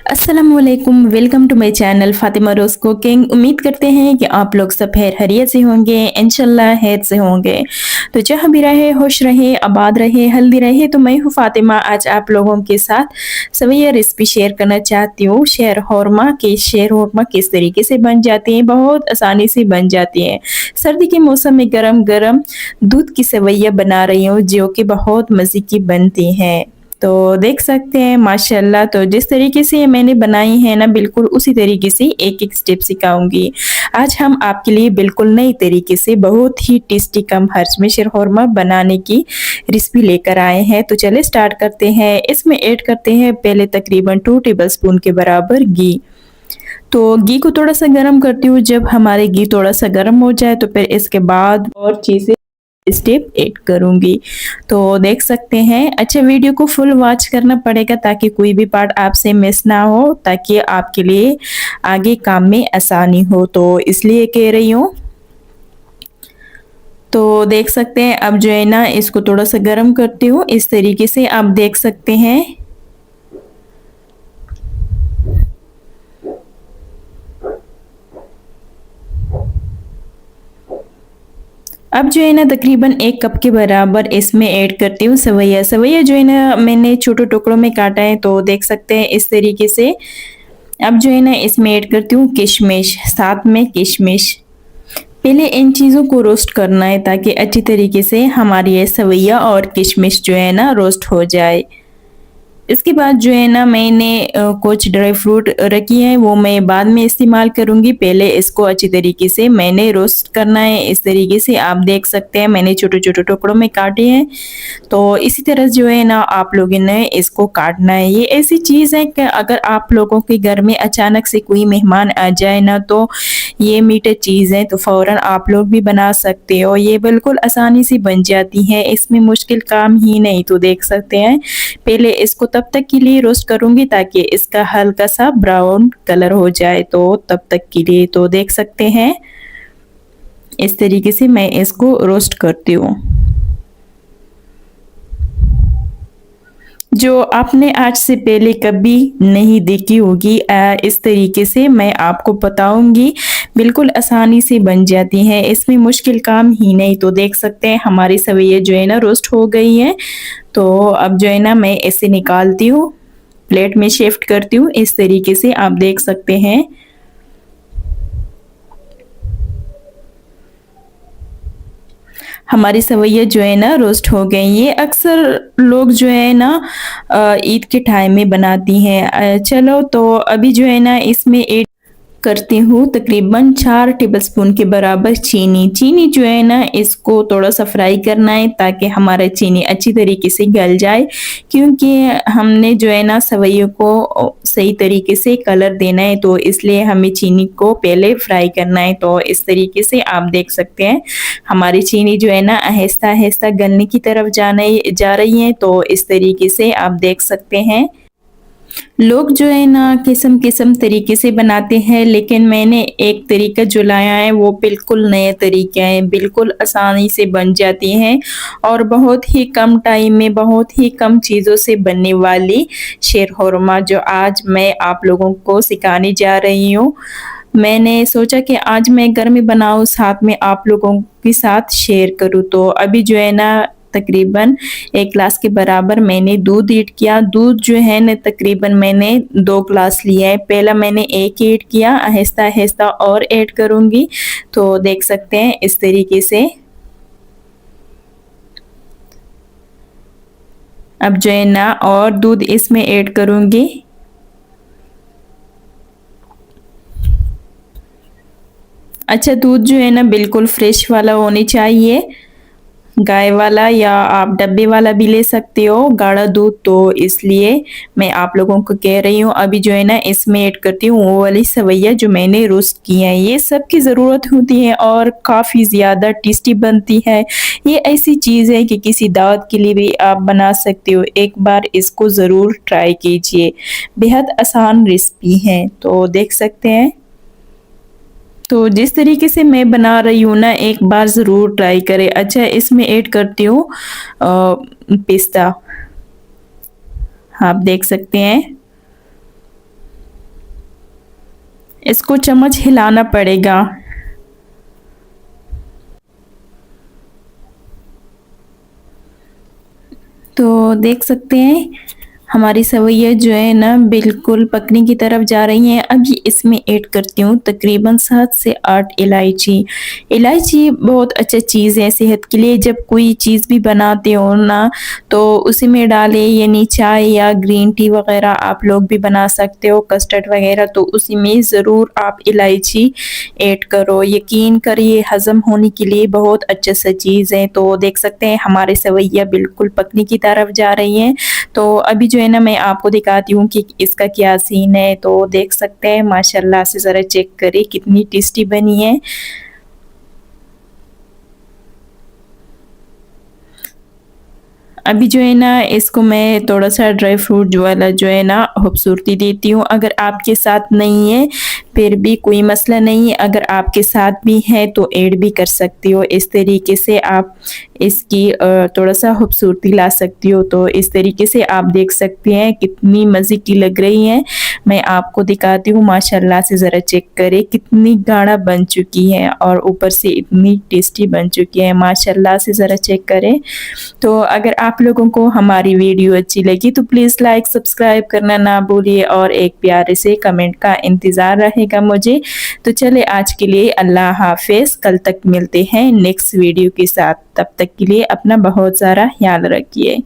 अस्सलामुअलैकुम, welcome to my channel Fatima रोज़ cooking. उम्मीद करते हैं कि आप लोग सब खैर खैरियत से होंगे, इंशाल्लाह खैर से होंगे। तो जहाँ भी रहे, खुश रहे, आबाद रहे, हेल्दी रहे। तो मैं हूँ फातिमा, आज आप लोगों के साथ सवैया रेसिपी शेयर करना चाहती हूँ। शेर हुरमा किस तरीके से बन जाती हैं, बहुत आसानी से बन जाती हैं। सर्दी के मौसम में गरम गरम दूध की सवैया बना रही हूँ, जो कि बहुत मज़े की बनती हैं। तो देख सकते हैं माशाल्लाह। तो जिस तरीके से मैंने बनाई है ना, बिल्कुल उसी तरीके से एक एक स्टेप सिखाऊंगी। आज हम आपके लिए बिल्कुल नई तरीके से बहुत ही टेस्टी कम खर्च में शीरखुरमा बनाने की रेसिपी लेकर आए हैं। तो चले स्टार्ट करते हैं। इसमें ऐड करते हैं पहले तकरीबन 2 टेबलस्पून के बराबर घी। तो घी को थोड़ा सा गर्म करती हूँ। जब हमारे घी थोड़ा सा गर्म हो जाए तो फिर इसके बाद और चीज़ें स्टेप ऐड करूंगी। तो देख सकते हैं। अच्छा, वीडियो को फुल वॉच करना पड़ेगा ताकि कोई भी पार्ट आपसे मिस ना हो, ताकि आपके लिए आगे काम में आसानी हो, तो इसलिए कह रही हूँ। तो देख सकते हैं, अब जो है ना इसको थोड़ा सा गर्म करती हूँ। इस तरीके से आप देख सकते हैं। अब जो है ना तकरीबन 1 कप के बराबर इसमें ऐड करती हूँ सवैया। सवैया जो है ना मैंने छोटे टुकड़ों में काटा है, तो देख सकते हैं इस तरीके से। अब जो है ना इसमें ऐड करती हूँ किशमिश, साथ में किशमिश। पहले इन चीज़ों को रोस्ट करना है ताकि अच्छी तरीके से हमारी ये सवैया और किशमिश जो है ना रोस्ट हो जाए। इसके बाद जो है ना मैंने कुछ ड्राई फ्रूट रखी है, वो मैं बाद में इस्तेमाल करूंगी। पहले इसको अच्छी तरीके से मैंने रोस्ट करना है। इस तरीके से आप देख सकते हैं मैंने छोटे छोटे टुकड़ों में काटे हैं। तो इसी तरह जो है ना आप लोगों ने इसको काटना है। ये ऐसी चीज़ है कि अगर आप लोगों के घर में अचानक से कोई मेहमान आ जाए ना, तो ये मीठे चीज़ है तो फ़ौरन आप लोग भी बना सकते हो। ये बिल्कुल आसानी से बन जाती है, इसमें मुश्किल काम ही नहीं। तो देख सकते हैं पहले इसको तब तक के लिए रोस्ट करूंगी ताकि इसका हल्का सा ब्राउन कलर हो जाए, तो तब तक के लिए। तो देख सकते हैं इस तरीके से मैं इसको रोस्ट करती हूँ। जो आपने आज से पहले कभी नहीं देखी होगी, इस तरीके से मैं आपको बताऊंगी। बिल्कुल आसानी से बन जाती है, इसमें मुश्किल काम ही नहीं। तो देख सकते हैं हमारी सवैया जो है ना रोस्ट हो गई है। तो अब जो है ना मैं इसे निकालती हूँ, प्लेट में शिफ्ट करती हूँ। इस तरीके से आप देख सकते हैं। हमारी सवैया जो है ना रोस्ट हो गई। ये अक्सर लोग जो है ना ईद के टाइम में बनाती हैं। चलो, तो अभी जो है ना इसमें ऐड करती हूँ तकरीबन 4 टेबलस्पून के बराबर चीनी। चीनी जो है ना इसको थोड़ा सा फ्राई करना है ताकि हमारा चीनी अच्छी तरीके से गल जाए, क्योंकि हमने जो है ना सवैयों को सही तरीके से कलर देना है, तो इसलिए हमें चीनी को पहले फ्राई करना है। तो इस तरीके से आप देख सकते हैं हमारी चीनी जो है ना आहिस्ता आहिस्ता गलने की तरफ जा रही है। तो इस तरीके से आप देख सकते हैं। लोग जो है ना किस्म किस्म तरीके से बनाते हैं, लेकिन मैंने एक तरीका जो लाया है वो बिल्कुल नए तरीके हैं। बिल्कुल आसानी से बन जाती हैं और बहुत ही कम टाइम में बहुत ही कम चीज़ों से बनने वाली शीरखुरमा जो आज मैं आप लोगों को सिखाने जा रही हूँ। मैंने सोचा कि आज मैं घर में बनाऊँ, साथ में आप लोगों के साथ शेयर करूँ। तो अभी जो है ना तकरीबन 1 ग्लास के बराबर मैंने दूध ऐड किया। दूध जो है ना तकरीबन मैंने 2 ग्लास लिया है। पहला मैंने 1 ऐड किया, आहिस्ता आहिस्ता और ऐड करूंगी। तो देख सकते हैं इस तरीके से। अब जो है ना और दूध इसमें ऐड करूंगी। अच्छा, दूध जो है ना बिल्कुल फ्रेश वाला होनी चाहिए, गाय वाला या आप डब्बे वाला भी ले सकते हो, गाढ़ा दूध। तो इसलिए मैं आप लोगों को कह रही हूँ। अभी जो है ना इसमें ऐड करती हूँ वो वाली सवैया जो मैंने रोस्ट की है। ये सब की ज़रूरत होती है और काफ़ी ज़्यादा टेस्टी बनती है। ये ऐसी चीज़ है कि किसी दावत के लिए भी आप बना सकते हो। एक बार इसको ज़रूर ट्राई कीजिए, बेहद आसान रेसिपी है। तो देख सकते हैं। तो जिस तरीके से मैं बना रही हूँ ना, एक बार ज़रूर ट्राई करें। अच्छा, इसमें ऐड करती हूँ पिस्ता। आप देख सकते हैं इसको चम्मच हिलाना पड़ेगा। तो देख सकते हैं हमारी सेवइयाँ जो है ना बिल्कुल पकने की तरफ जा रही हैं। अभी इसमें ऐड करती हूँ तकरीबन 7 से 8 इलायची। इलायची बहुत अच्छा चीज़ है सेहत के लिए। जब कोई चीज़ भी बनाते हो ना तो उसी में डालें, यानी चाय या ग्रीन टी वगैरह आप लोग भी बना सकते हो, कस्टर्ड वगैरह, तो उसी में ज़रूर आप इलायची ऐड करो। यकीन करिए हज़म होने के लिए बहुत अच्छा सा चीज़ है। तो देख सकते हैं हमारे सेवइयाँ बिल्कुल पकने की तरफ जा रही हैं। तो अभी जो है ना मैं आपको दिखाती हूँ कि इसका क्या सीन है। तो देख सकते हैं माशाल्लाह से ज़रा चेक करें कितनी टेस्टी बनी है। अभी जो है ना इसको मैं थोड़ा-सा ड्राई फ्रूट जो वाला जो है ना खूबसूरती देती हूँ। अगर आपके साथ नहीं है फिर भी कोई मसला नहीं है, अगर आपके साथ भी है तो ऐड भी कर सकती हो। इस तरीके से आप इसकी थोड़ा-सा खूबसूरती ला सकती हो। तो इस तरीके से आप देख सकते हैं कितनी मज़े की लग रही हैं। मैं आपको दिखाती हूँ माशाल्लाह से, ज़रा चेक करें कितनी गाढ़ा बन चुकी है और ऊपर से इतनी टेस्टी बन चुकी है माशाल्लाह से, ज़रा चेक करें। तो अगर आप लोगों को हमारी वीडियो अच्छी लगी तो प्लीज़ लाइक सब्सक्राइब करना ना भूलिए और एक प्यारे से कमेंट का इंतज़ार रहेगा मुझे। तो चलिए आज के लिए अल्लाह हाफ़िज़, कल तक मिलते हैं नेक्स्ट वीडियो के साथ। तब तक के लिए अपना बहुत सारा ख्याल रखिए।